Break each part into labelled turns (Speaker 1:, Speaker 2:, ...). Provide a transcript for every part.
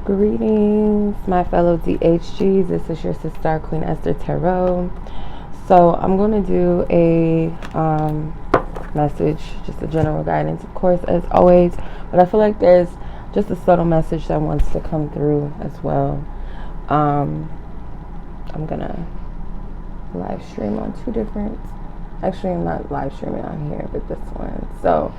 Speaker 1: Greetings, my fellow DHGs. This is your sister, Queen Esther Tarot. So I'm going to do a message, just a general guidance, of course, as always. But I feel like there's just a subtle message that wants to come through as well. I'm going to live stream on two different, actually I'm not live streaming on here, but this one. So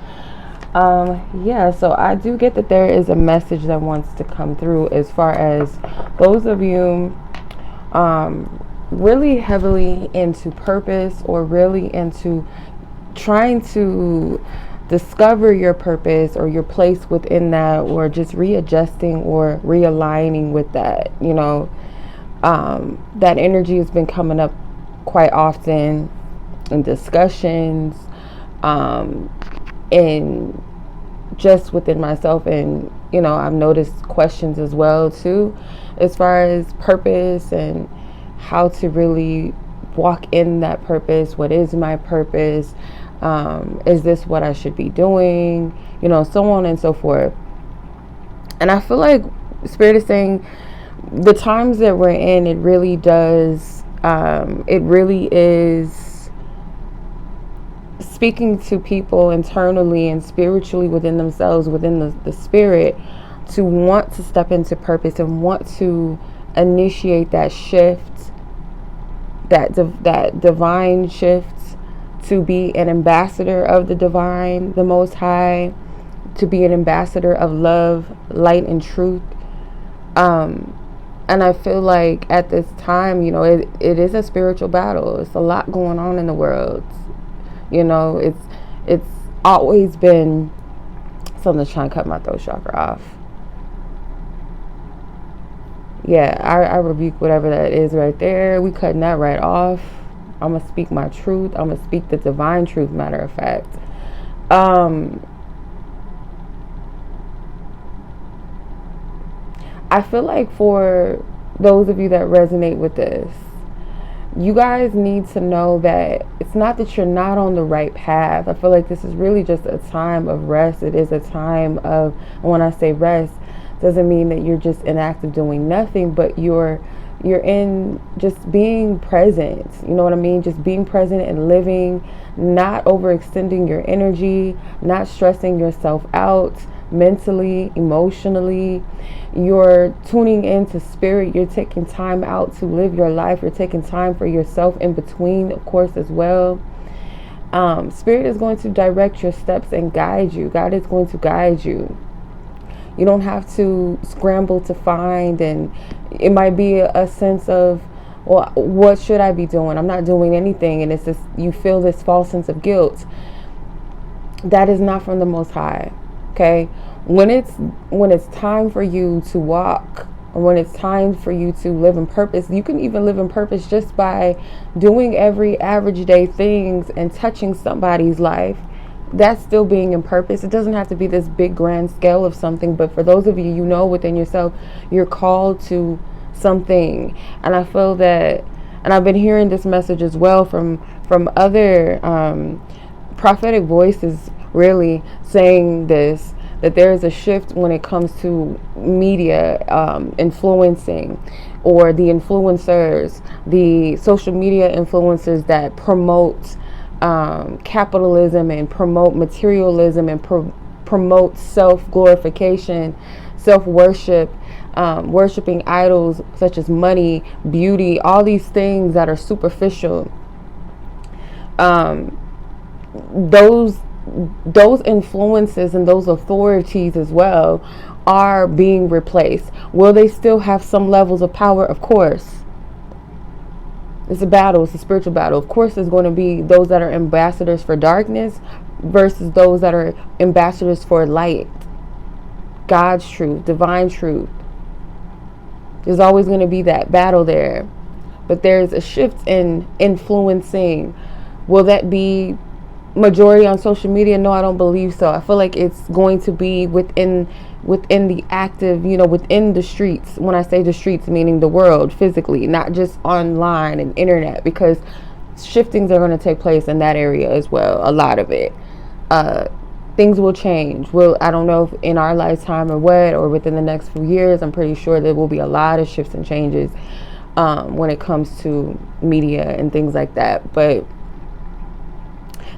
Speaker 1: so I do get that there is a message that wants to come through as far as those of you really heavily into purpose, or really into trying to discover your purpose or your place within that, or just readjusting or realigning with that. That energy has been coming up quite often in discussions, and just within myself, and I've noticed questions as well too, as far as purpose and how to really walk in that purpose. What is my purpose? Is this what I should be doing? So on and so forth. And I feel like Spirit is saying the times that we're in, it really does, it really is speaking to people internally and spiritually within themselves, within the spirit, to want to step into purpose and want to initiate that shift, that divine shift, to be an ambassador of the divine, the Most High, to be an ambassador of love, light, and truth. And I feel like at this time, it is a spiritual battle. It's a lot going on in the world. It's always been something that's trying to cut my throat chakra off. Yeah, I rebuke whatever that is right there. We cutting that right off. I'm going to speak my truth. I'm going to speak the divine truth, matter of fact. I feel like for those of you that resonate with this, you guys need to know that it's not that you're not on the right path. I feel like this is really just a time of rest. It is a time of, when I say rest, doesn't mean that you're just inactive doing nothing, but you're in just being present. You know what I mean? Just being present and living, not overextending your energy, not stressing yourself out mentally, emotionally. You're tuning into spirit. You're taking time out to live your life. You're taking time for yourself in between, of course, as well. Spirit is going to direct your steps and guide you. God is going to guide you. You don't have to scramble to find, and it might be a sense of, well, what should I be doing? I'm not doing anything, and it's just, you feel this false sense of guilt. That is not from the Most High. Okay, when it's time for you to walk, or when it's time for you to live in purpose, you can even live in purpose just by doing every average day things and touching somebody's life. That's still being in purpose. It doesn't have to be this big grand scale of something, but for those of you, within yourself, you're called to something. And I feel that, and I've been hearing this message as well from other prophetic voices, really saying this, that there is a shift when it comes to media influencing, or the influencers, the social media influencers that promote capitalism and promote materialism and promote self-glorification, self-worship, worshiping idols such as money, beauty, all these things that are superficial. Those influences and those authorities as well are being replaced. Will they still have some levels of power? Of course. It's a battle. It's a spiritual battle. Of course, there's going to be those that are ambassadors for darkness versus those that are ambassadors for light, God's truth, divine truth. There's always going to be that battle there. But there's a shift in influencing. Will that be majority on social media? No, I don't believe so. I feel like it's going to be within the active, within the streets. When I say the streets, meaning the world physically, not just online and internet, because shiftings are going to take place in that area as well. A lot of it. things will change. I don't know if in our lifetime or what, or within the next few years. I'm pretty sure there will be a lot of shifts and changes when it comes to media and things like that. But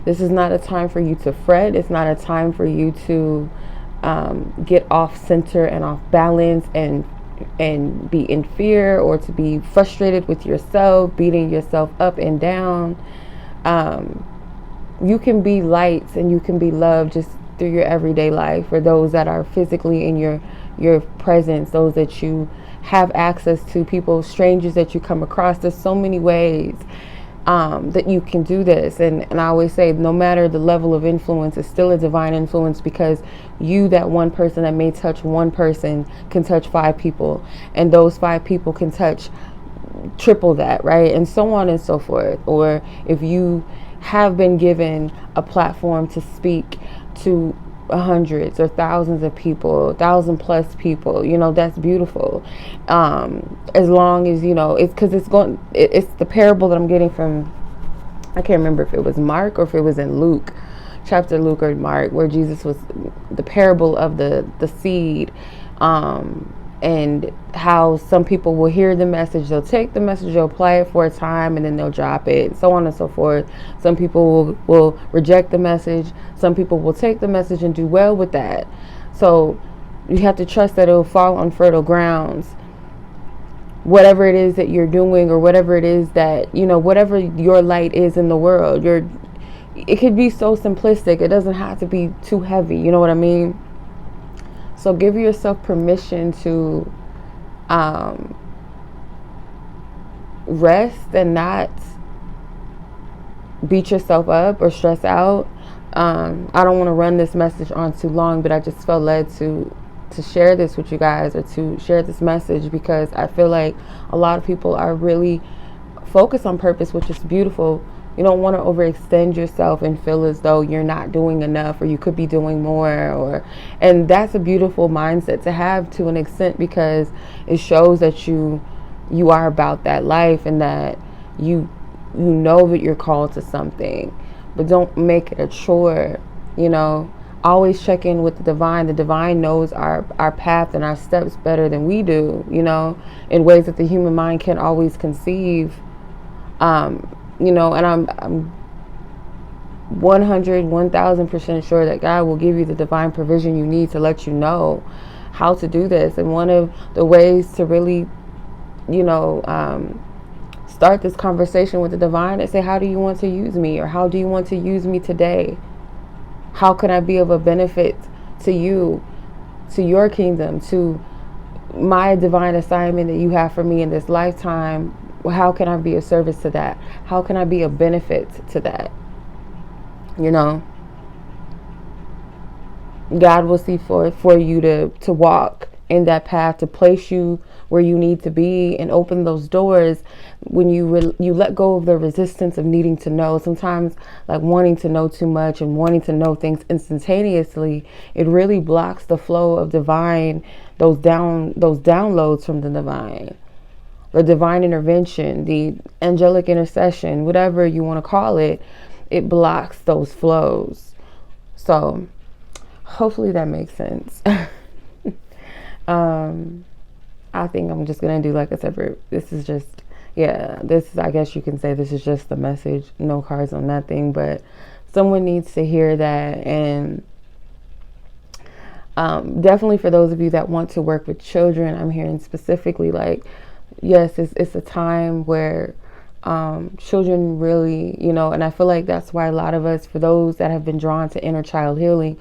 Speaker 1: this is not a time for you to fret. It's not a time for you to get off center and off balance and be in fear, or to be frustrated with yourself, beating yourself up and down. You can be light and you can be loved just through your everyday life, for those that are physically in your presence, those that you have access to, people, strangers that you come across. There's so many ways that you can do this. And I always say, no matter the level of influence, it's still a divine influence, because you, that one person that may touch one person, can touch 5 people, and those 5 people can touch triple that, right? And so on and so forth. Or if you have been given a platform to speak to hundreds or thousands of people, 1,000 plus people, that's beautiful. As long as, it's because it's the parable that I'm getting from, I can't remember if it was Mark or if it was in Luke, chapter Luke or Mark, where Jesus was, the parable of the seed, and how some people will hear the message, they'll take the message, they'll apply it for a time, and then they'll drop it, so on and so forth. Some people will reject the message. Some people will take the message and do well with that. So you have to trust that it will fall on fertile grounds. Whatever it is that you're doing, or whatever it is that, whatever your light is in the world, it could be so simplistic. It doesn't have to be too heavy. You know what I mean? So give yourself permission to rest and not beat yourself up or stress out. I don't want to run this message on too long, but I just felt led to share this with you guys, or to share this message, because I feel like a lot of people are really focused on purpose, which is beautiful. You don't want to overextend yourself and feel as though you're not doing enough, or you could be doing more, and that's a beautiful mindset to have to an extent, because it shows that you are about that life, and that you know that you're called to something. But don't make it a chore. Always check in with the divine. The divine knows our path and our steps better than we do, in ways that the human mind can't always conceive. And I'm 1,000% sure that God will give you the divine provision you need to let you know how to do this. And one of the ways to really, start this conversation with the divine is say, how do you want to use me? Or how do you want to use me today? How can I be of a benefit to you, to your kingdom, to my divine assignment that you have for me in this lifetime? How can I be of service to that? How can I be a benefit to that? God will see for you to walk in that path, to place you where you need to be, and open those doors when you let go of the resistance of needing to know. Sometimes, like, wanting to know too much and wanting to know things instantaneously, it really blocks the flow of divine, those downloads from the divine. The divine intervention, the angelic intercession, whatever you want to call it, it blocks those flows. So hopefully that makes sense. I think I'm just going to do like a separate, I guess you can say this is just the message, no cards, no nothing, but someone needs to hear that. And definitely for those of you that want to work with children, I'm hearing specifically, like, yes, it's a time where children really, and I feel like that's why a lot of us, for those that have been drawn to inner child healing,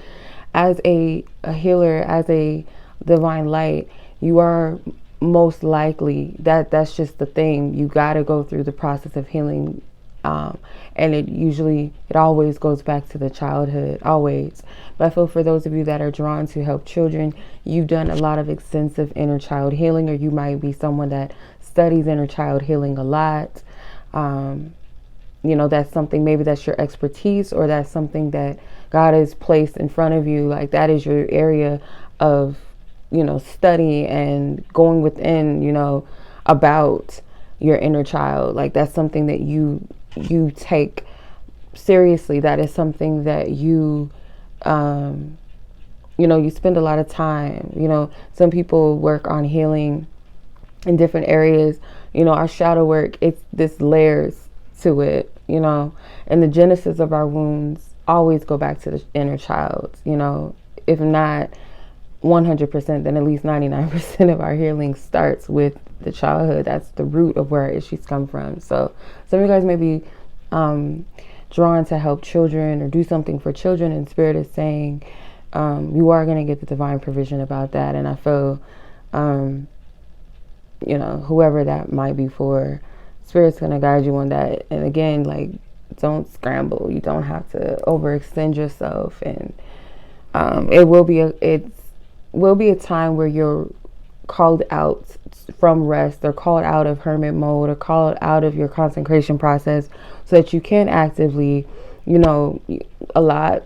Speaker 1: as a healer, as a divine light, you are most likely, that's just the thing. You got to go through the process of healing. And it always goes back to the childhood, always. But I feel for those of you that are drawn to help children, you've done a lot of extensive inner child healing, or you might be someone that studies inner child healing a lot. That's something, maybe that's your expertise, or that's something that God has placed in front of you. Like, that is your area of, study and going within, about your inner child. Like, that's something that you take seriously. That is something that you You spend a lot of time. Some people work on healing in different areas. Our shadow work, it's this layers to it, and the genesis of our wounds always go back to the inner child. If not 100%, then at least 99% of our healing starts with the childhood. That's the root of where our issues come from. So some of you guys may be drawn to help children or do something for children, and Spirit is saying you are going to get the divine provision about that. And I feel whoever that might be for, Spirit's going to guide you on that. And again, like, don't scramble. You don't have to overextend yourself. And it will be a time where you're called out from rest, or called out of hermit mode, or called out of your consecration process, so that you can actively, a lot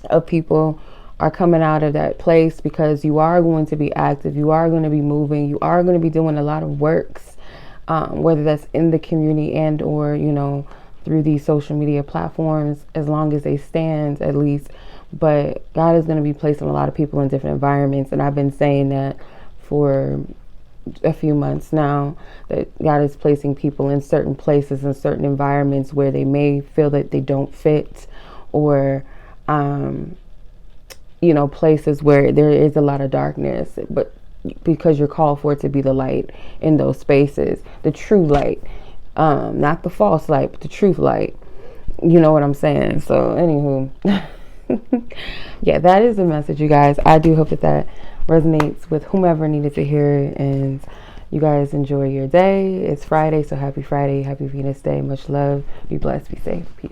Speaker 1: of people are coming out of that place because you are going to be active, you are going to be moving, you are going to be doing a lot of works, whether that's in the community and or through these social media platforms, as long as they stand, at least. But God is going to be placing a lot of people in different environments, and I've been saying that for a few months now, that God is placing people in certain places and certain environments where they may feel that they don't fit, or places where there is a lot of darkness, but because you're called for it to be the light in those spaces, the true light, not the false light, but the truth light. You know what I'm saying? So anywho, yeah, that is the message, you guys. I do hope that resonates with whomever needed to hear it, and you guys enjoy your day. It's Friday, so happy Friday, happy Venus Day. Much love. Be blessed, be safe. Peace.